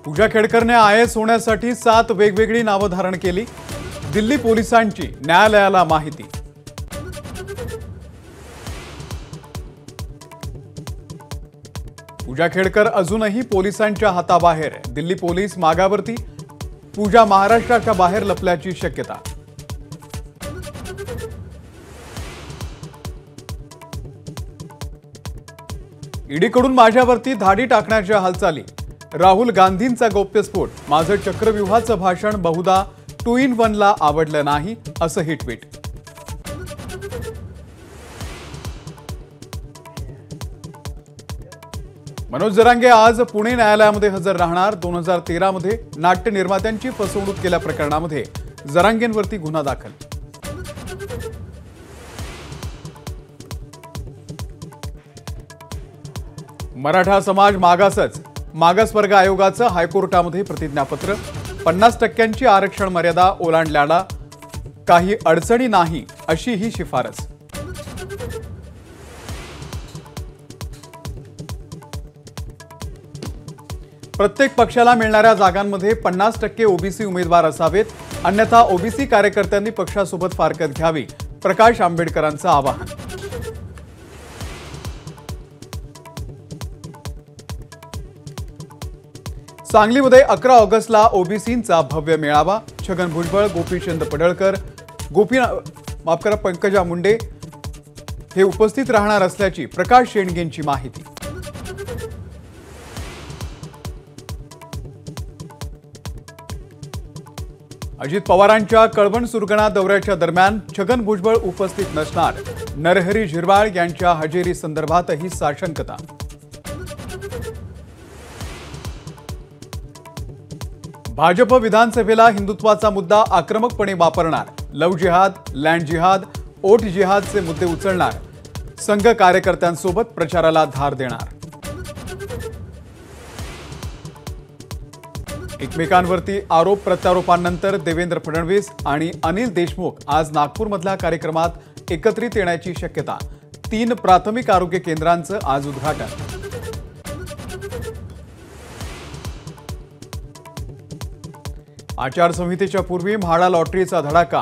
पूजा खेडकरने IAS होण्यासाठी 7 वेगवेगळी नावं धारण केली। दिल्ली पोलिसांची न्यायालयाला माहिती। पूजा खेडकर अजूनही पोलिसांच्या हाताबाहेर। दिल्ली पोलीस मागावरती। पूजा महाराष्ट्राच्या बाहेर लपल्याची शक्यता। ईडीकडून माझ्यावरती धाडी टाकण्याच्या हालचाली। राहुल गांधींचा गौप्यस्फोट। माझं चक्रव्यूहाचं भाषण बहुधा 2 in 1 ला आवडलं नाही, असं ही ट्विट। मनोज जरांगे आज पुणे न्यायालयामध्ये हजर राहणार। 2013 मध्ये नाट्य निर्मात्यांची फसवणूक केल्या प्रकरणामध्ये जरांगेंवरती गुन्हा दाखल। मराठा समाज मागासच। मागासवर्ग आयोगाचं हायकोर्टामध्ये प्रतिज्ञापत्र। 50% आरक्षण मर्यादा ओलांडल्याला काही अडचणी नाही, अशी ही शिफारस। प्रत्येक पक्षाला मिळणाऱ्या जागांमध्ये 50% ओबीसी उमेदवार असावेत, अन्यथा ओबीसी कार्यकर्त्यांनी पक्षासोबत फारकत घ्यावी, प्रकाश आंबेडकरांचं आवाहन। सांगलीमध्ये 11 ऑगस्टला ओबीसींचा भव्य मेळावा। छगन भुजबळ, गोपीचंद पडळकर, पंकजा मुंडे हे उपस्थित राहणार असल्याची प्रकाश शेंडगेंची माहिती। अजित पवारांच्या कळवण सुरगणा दौऱ्याच्या दरम्यान छगन भुजबळ उपस्थित नसणार। नरहरी झिरवाळ यांच्या हजेरी संदर्भातही साशंकता। भाजप विधानसभेला हिंदुत्वाचा मुद्दा आक्रमकपणे वापरणार। लव्ह जिहाद, लँड जिहाद, ओट जिहादचे मुद्दे उचलणार। संघ कार्यकर्त्यांसोबत प्रचाराला धार देणार। एकमेकांवरती आरोप प्रत्यारोपांनंतर देवेंद्र फडणवीस आणि अनिल देशमुख आज नागपूरमधल्या कार्यक्रमात एकत्रित येण्याची शक्यता। 3 प्राथमिक आरोग्य केंद्रांचं आज उद्घाटन। आचारसंहितेच्या पूर्वी म्हाडा लॉटरीचा धडाका।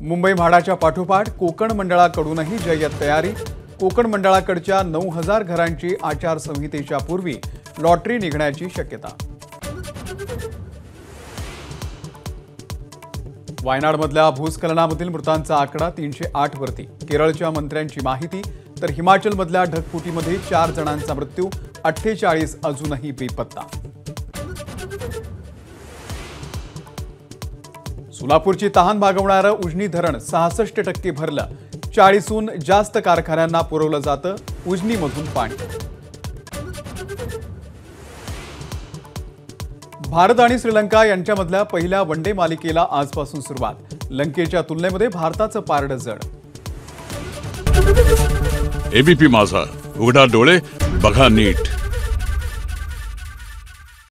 मुंबई म्हाडाच्या पाठोपाठ कोकण मंडळाकडूनही जय्यत तयारी। कोकण मंडळाकडच्या 9000 घरांची आचारसंहितेच्या पूर्वी लॉटरी निघण्याची शक्यता। वायनाडमधल्या भूस्खलनामधील मृतांचा आकडा 308 वरती। केरळच्या मंत्र्यांची माहिती, तर हिमाचलमधल्या ढगफुटीमध्ये 4 जणांचा मृत्यू, 48 अजूनही बेपत्ता। सोलापूरची तहान भागवणारं उजनी धरण 66% भरलं। 40हून जास्त कारखान्यांना पुरवलं जातं उजनीमधून पाणी। भारत आणि श्रीलंका यांच्यामधल्या पहिल्या वनडे मालिकेला आजपासून सुरुवात। लंकेच्या तुलनेमध्ये भारताचं पारडं जड। एबीपी माझा, उघडा डोळे बघा नीट।